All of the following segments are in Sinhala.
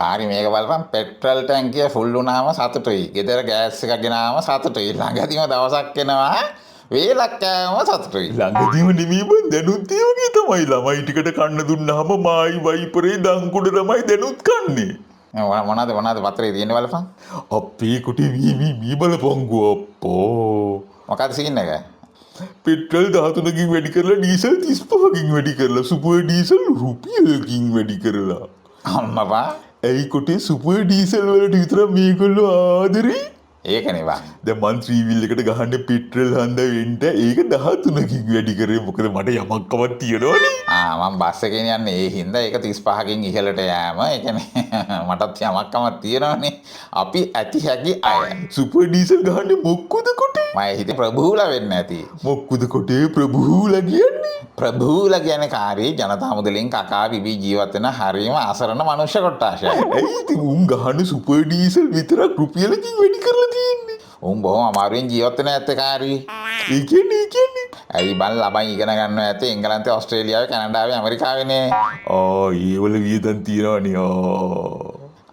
කාරි මේක බලපන් පෙට්‍රල් ටැංකිය ෆුල් වුණාම සතුටුයි. ගෙදර ගෑස් එක ගෙනාම සතුටුයි. ළඟදීම දවසක් එනවා වේලක් කෑම සතුටුයි. ළඟදීම නෙමෙයි බං දැනුත් ඒ වගේ තමයි. ළමයි ටිකට කන්න දුන්නාම මායි වයිපරේ දංකුඩ තමයි දැනුත් කන්නේ. මොනවද පත්‍රේ තියෙන්නේ බලපන්. අපේ කුටි වී බලපංගු අප්පෝ. මොකක්ද සීන් එක? පෙට්‍රල් 13කින් වැඩි කරලා ඩීසල් 35කින් වැඩි කරලා සුපර් ඩීසල් රුපියලකින් වැඩි කරලා. අම්මපා ඇයි කොටේ සුපර් ඩීසල් වලට විතර මේගොල්ලෝ ආදරේ? ඒකනේ බං. දැන් මං ත්‍රිවිල් එකට ගහන්න පෙට්‍රල් හන්ද වෙන්න ඒක 13කින් වැඩි කරේ. මොකද මට යමක් කමක් තියනවනේ. මම බස් එකේ යන්නේ ඒ හින්දා ඒක 35කින් ඉහළට යෑම. ඒ කියන්නේ මටත් යමක් කමක් තියෙනවනේ. අපි ඇති හැකි අය. සුපර් ඩීසල් ගහන්නේ මොක්කුද කොටේ? මම හිතේ ප්‍රභූලා වෙන්න ඇති. මොක්කුද කොටේ ප්‍රභූලා කියන්නේ? ප්‍රභූලා කියන්නේ කාර්යයේ ජනතා මුදලින් කකා බිබී ජීවත් වෙන හරියම අසරණ මනුෂ්‍ය කොට්ටාශය. ඇයි ඉතින් උන් ගහන සුපර් ඩීසල් විතරක් රුපියලකින් වැඩි කරලා තියෙන්නේ? උන් බොහොම අමාරුවෙන් ජීවත් වෙන ඇත්තේ කාර්යයේ. ඒ කියන්නේ ඇයි බං ළමයි ඉගෙන ගන්නවා ඇත්තේ එංගලන්තේ ඕස්ට්‍රේලියාවේ කැනඩාවේ ඇමරිකාවේනේ. ඒවල වියදම් තියනවනේ.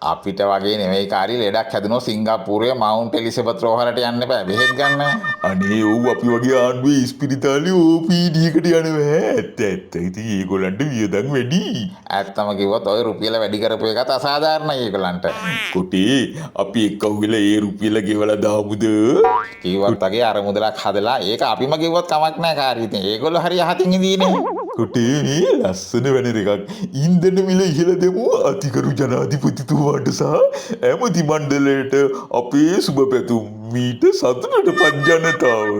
අපිට වගේ නෙවෙයි කාරි ලෙඩක් හැදුනොත් සිංගප්පූරුවේ මවුන්ට් එලිසබෙත් රෝහලට යන්න බෑ බෙහෙත් ගන්න. අනේ ඔව් අපි වගේ ආණ්ඩුවේ ඉස්පිරිතාලේ OPD එකට යනවා ඇත්ත. ඉතින් ඒගොල්ලන්ට වියදම් වැඩි. ඇත්තම කිව්වොත් ඔය රුපියල වැඩි කරපු එකත් අසාධාරණයි ඒගොල්ලන්ට. කොටේ අපි එක්කවුලා ඒ රුපියල ගෙවලා දාමුද? කිව්වත් වගේ අර මුදලක් හදලා ඒක අපිම කිව්වොත් කමක් නැහැ කාරි. ඉතින් ඒගොල්ලෝ හරි යහතින් ඉදීනේ. කොටේ මේ ලස්සන වැනර එකක් ඉන්ධන මිල ඉහළ දෙමු අතිකරු ජනාධිපතිතුමාට සහ ඇමති මණ්ඩලයට අපේ සුබ පැතුම් මීට සතුටට පත් ජනතාව.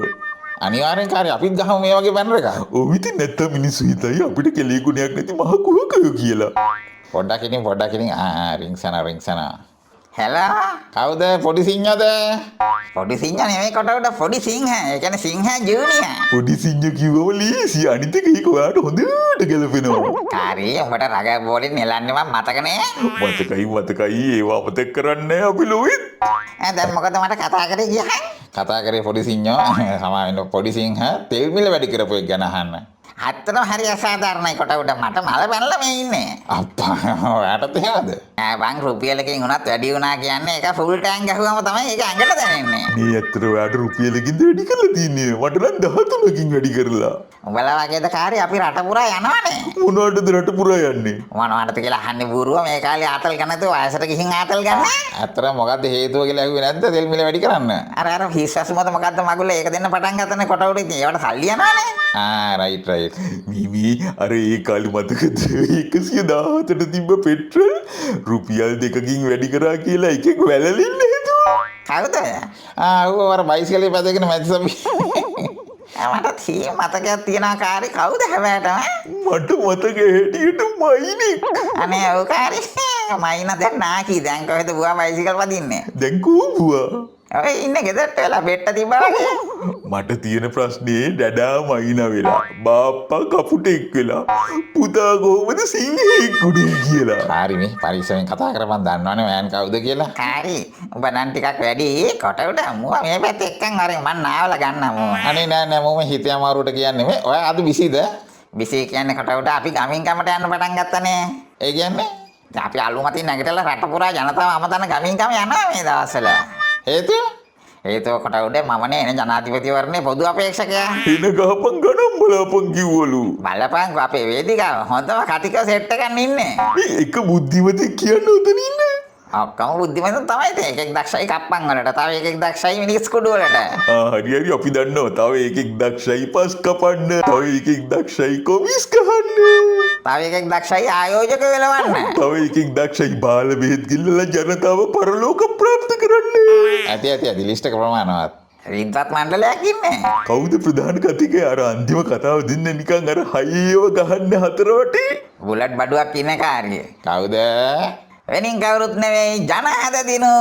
අනිවාර්යෙන් කාරි අපිත් ගහමු මේ වගේ බැනර් එකක්. ඔව් ඉතින් නැත්තම් මිනිස්සු හිතයි අපිට කෙලේ ගුණයක් නැති මහ කුහකයෝ කියලා. පොඩ්ඩක් ඉතින් රින්ග්සන. හෙලා කවුද පොඩි සිංහද? පොඩි සිංහ නෙමෙයි කොට උඩ පොඩි සිංහ. ඒ කියන්නේ සිංහ ජූනියර්. පොඩි සිංහ කිව්වම ලීසි අනිත් එක ඒක ඔයාට හොඳට ගැලපෙනවා. කාරි උඹට රග බෝලෙන් නෙලන්නේ මම මතකනේ. මතකයි ඒවා මතක කරන්නේ අපි ලොවෙත්. දැන් මොකද මට කතා කරේ කියහන්? කතා කරේ පොඩි සිංහෝ සමාවෙන්න පොඩි සිංහ තෙල් මිල වැඩි කරපු එක ගැන අහන්න. ඇත්තටම හරි අසාධාරණයි කොට උඩ මට මල පැනලා මේ ඉන්නේ. අප්පා ඔයාටත් එහෙමද? බං රුපියලකින් උනත් වැඩි වුණා කියන්නේ ඒක ෆුල් ටැංක් ගහුවම තමයි ඒක ඇඟට දැනෙන්නේ. මේ ඇත්තට ඔයාට රුපියලකින් වැඩි කරලා තියන්නේ. මට නම් 13කින් වැඩි කරලා. උඹලා වගේද කාර්ය අපි රට පුරා යනවනේ. මොනවටද රට පුරා යන්නේ? මොනවටද කියලා අහන්නේ බූරුව මේ කාලේ ආතල් ගන්න නැතුව වයසට ගිහින් ආතල් ගන්න. ඇත්තටම මොකද්ද හේතුව කියලා ඇහුවේ නැද්ද තෙල් මිල වැඩි කරන්න? අර හිස්සස් මොකද මගුල ඒක දෙන්න පටන් ගත්තනේ කොට උඩ ඉතින් ඒවට සල්ලි යනවනේ. රයිට්. මිමි අර ඒ කාලේ මතකද 117ට තිබ්බ පෙට්‍රල් රුපියල් 2කින් වැඩි කරා කියලා එකෙක් වැළලින්න හිතුවා. කවුද? ඌ අර බයිසිකලේ පැදගෙන මැදිසම්. මට තී මතකයක් තියෙනවා කාරි කවුද හැබැයිට? මට මතක හැටියට මයිනේ. අනේ ඔව් කාරි මයින දැන් නාකි දැන් කොහෙද බුවා බයිසිකල් පදින්නේ? දැන් කූඹුවා. ඔය ඉන්නේ ගෙදරට වෙලා බෙට්ට තිබ්බා වගේ. මට තියෙන ප්‍රශ්නේ ඩඩා මයින වෙලා බාප්පා කපුටෙක් වෙලා පුතා කොහොමද සිංහෙක් උඩේ කියලා. හරි මේ පරිස්සමෙන් කතා කරපන් දන්නවනේ මෑන් කවුද කියලා. හරි උඹ නම් ටිකක් වැඩි කොට උඩ මුවා මේ පැත්තේ එක්කන් අරින් මං නාවල ගන්නම් මුවා. අනේ නෑ මම හිතේ අමාරුවට කියන්නේ මේ ඔය අද බිසිද? බිසි කියන්නේ කොට උඩ අපි ගමින් ගමට යන්න පටන් ගත්තනේ. ඒ කියන්නේ අපි අලුමතින් නැගිටලා රට පුරා ජනතාව අමතන ගමින් ගම යනවා මේ දවස්වල. හේතුව කොට උඩ මමනේ එන ජනාධිපතිවරණේ පොදු අපේක්ෂකයා. එන ගහපන් ගණන් බලපන් කිව්වලු. බලපන් අපේ වේදිකාව හොඳම කතික සෙට් එකක් ඉන්නේ. එක බුද්ධිමතෙක් කියන්නේ උතන ඉන්නේ. ඔක්කොම බුද්ධිමතුන් තමයි ඉතින් එකෙක් දක්ෂයි කප්පන් වලට තව එකෙක් දක්ෂයි මිනිස් කුඩු වලට. හරි අපි දන්නවා තව එකෙක් දක්ෂයි පස් කපන්න තව එකෙක් දක්ෂයි කොමිස් ගහන්න තව එකෙක් දක්ෂයි ආයෝජක වෙලවන්න තව එකෙක් දක්ෂයි බාල බෙහෙත් ගිල්ලලා ජනතාව පරලෝක ප්‍රාප්ත කරන්න. ඇති ලිස්ට් එක ප්‍රමාණවත්. විද්වත් මණ්ඩලයක් ඉන්නේ. කවුද ප්‍රධාන කතිකේ අර අන්තිම කතාව දෙන්න නිකන් අර හයියව ගහන්න හතර වටේ බුලට් බඩුවක් ඉන්න කාර්යය. කවුද? වෙනින් කවුරුත් නෙවෙයි ජනහද දිනු.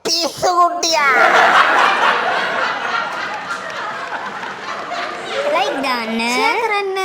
පිස්සු කුට්ටියා. ලයික් දාන්න, ෂෙයා කරන්න.